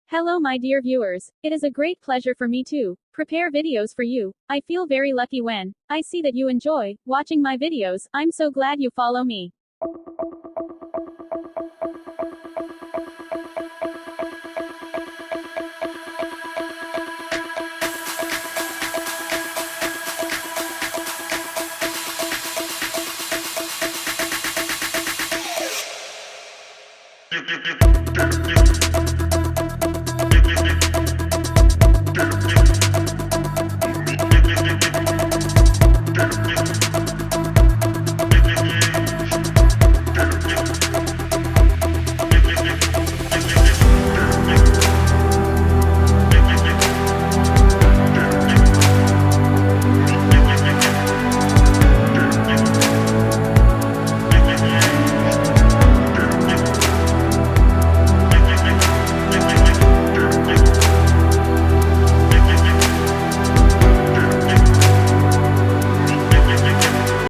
Hello my dear viewers, it is a great pleasure for me to prepare videos for you. I feel very lucky when I see that you enjoy watching my videos. I'm so glad you follow me. You